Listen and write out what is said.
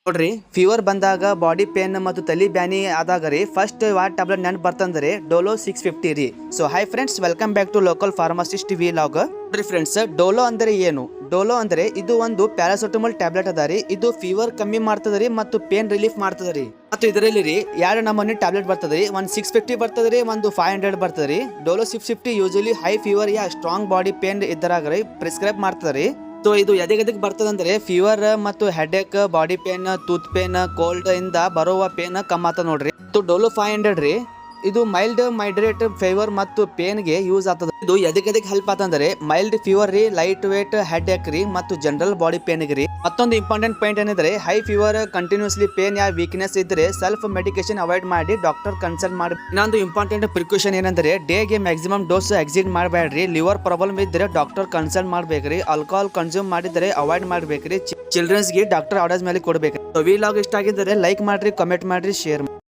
ನೋಡ್ರಿ, ಫೀವರ್ ಬಂದಾಗ body pain ಮತ್ತು ತಲೆ ಬ್ಯಾನಿ ಆದಾಗ ರೀ ಫಸ್ಟ್ ವಾಟ್ ಟ್ಯಾಬ್ಲೆಟ್ ನೆನಪು ಬರ್ತಂದ್ರೆ ಡೋಲೋ 650 ರೀ. So hi friends, welcome back to local pharmacist vlog. ನೋಡ್ರಿ ಫ್ರೆಂಡ್ಸ್, ಡೋಲೋ ಅಂದ್ರೆ ಏನು? ಡೋಲೋ ಅಂದ್ರೆ ಇದು ಒಂದು ಪ್ಯಾರಾಸೆಟಮಲ್ ಟ್ಯಾಬ್ಲೆಟ್ ಅದ ರೀ. ಇದು ಫೀವರ್ ಕಮ್ಮಿ ಮಾಡ್ತದ ರೀ ಮತ್ತು ಪೇನ್ ರಿಲೀಫ್ ಮಾಡ್ತದ ರೀ. ಮತ್ತು ಇದರಲ್ಲಿ ರೀ ಎರಡು ನಮೂನಿ ಟ್ಯಾಬ್ಲೆಟ್ ಬರ್ತದ ರೀ. ಒಂದು 650 ಬರ್ತದ ರೀ, ಒಂದು 500 ಬರ್ತದ ರೀ. ಡೋಲೋ 650 ಯೂಶಲಿ ಹೈ ಫೀವರ್ ಯಾ ಸ್ಟ್ರಾಂಗ್ ಬಾಡಿ ಪೇನ್ ಇದ್ದರಾಗ ರೀ ಪ್ರಿಸ್ಕ್ರೈಬ್ ಮಾಡ್ತದ ರೀ. ಸೊ ಇದು ಎದೆಗೆ ಬರ್ತದಂದ್ರೆ ಫೀವರ್ ಮತ್ತು headache, body pain, tooth pain, cold ಇಂದ ಬರುವ ಪೇನ್ ಕಮ್ಮಿ ಆತ ನೋಡ್ರಿ. ಡೋಲೋ 500 ರೀ, ಇದು ಮೈಲ್ಡ್ ಮೈಡ್ರೇಟ್ ಫೀವರ್ ಮತ್ತು ಪೇನ್ ಗೆ ಯೂಸ್ ಆಗ್ತದೆ. ಇದು ಎದಕ್ಕೆ ಹೆಲ್ಪ್ ಆತಂದ್ರೆ ಮೈಲ್ಡ್ ಫೀವರ್ ರೀ, ಲೈಟ್ ವೇಟ್ ಹೆಡ್ಏಕ್ ರೀ ಮತ್ತು ಜನರಲ್ ಬಾಡಿ ಪೇನ್ ರೀ. ಮತ್ತೊಂದು ಇಂಪಾರ್ಟೆಂಟ್ ಪಾಯಿಂಟ್ ಏನಿದ್ರೆ ಹೈ ಫೀವರ್, ಕಂಟಿನ್ಯೂಸ್ಲಿ ಪೇನ್ ಯಾ ವೀಕ್ನೆಸ್ ಇದ್ರೆ ಸೆಲ್ಫ್ ಮೆಡಿಕೇಶನ್ ಅವಾಯ್ಡ್ ಮಾಡಿ ಡಾಕ್ಟರ್ ಕನ್ಸಲ್ಟ್ ಮಾಡಿ. ಇನ್ನೊಂದು ಇಂಪಾರ್ಟೆಂಟ್ ಪ್ರಿಕಾಷನ್ ಏನಂದ್ರೆ ಡೇಗೆ ಮ್ಯಾಕ್ಸಿಮಮ್ ಡೋಸ್ ಎಕ್ಸಿಡ್ ಮಾಡಬೇಡ್ರಿ. ಲಿವರ್ ಪ್ರಾಬ್ಲಮ್ ಇದ್ರೆ ಡಾಕ್ಟರ್ ಕನ್ಸಲ್ಟ್ ಮಾಡ್ಬೇಕ್ರಿ. ಆಲ್ಕೋಹಾಲ್ ಕನ್ಸ್ಯೂಮ್ ಮಾಡಿದ್ರೆ ಅವಾಯ್ಡ್ ಮಾಡ್ಬೇಕ್ರಿ. ಚಿಲ್ಡ್ರನ್ಸ್ ಗೆ ಡಾಕ್ಟರ್ ಆರ್ಡರ್ಸ್ ಮೇಲೆ ಕೊಡ್ಬೇಕ್ರಿ. ವಿಲಾಗ್ ಇಷ್ಟ ಆಗಿದ್ರೆ ಲೈಕ್ ಮಾಡ್ರಿ, ಕಮೆಂಟ್ ಮಾಡ್ರಿ, ಶೇರ್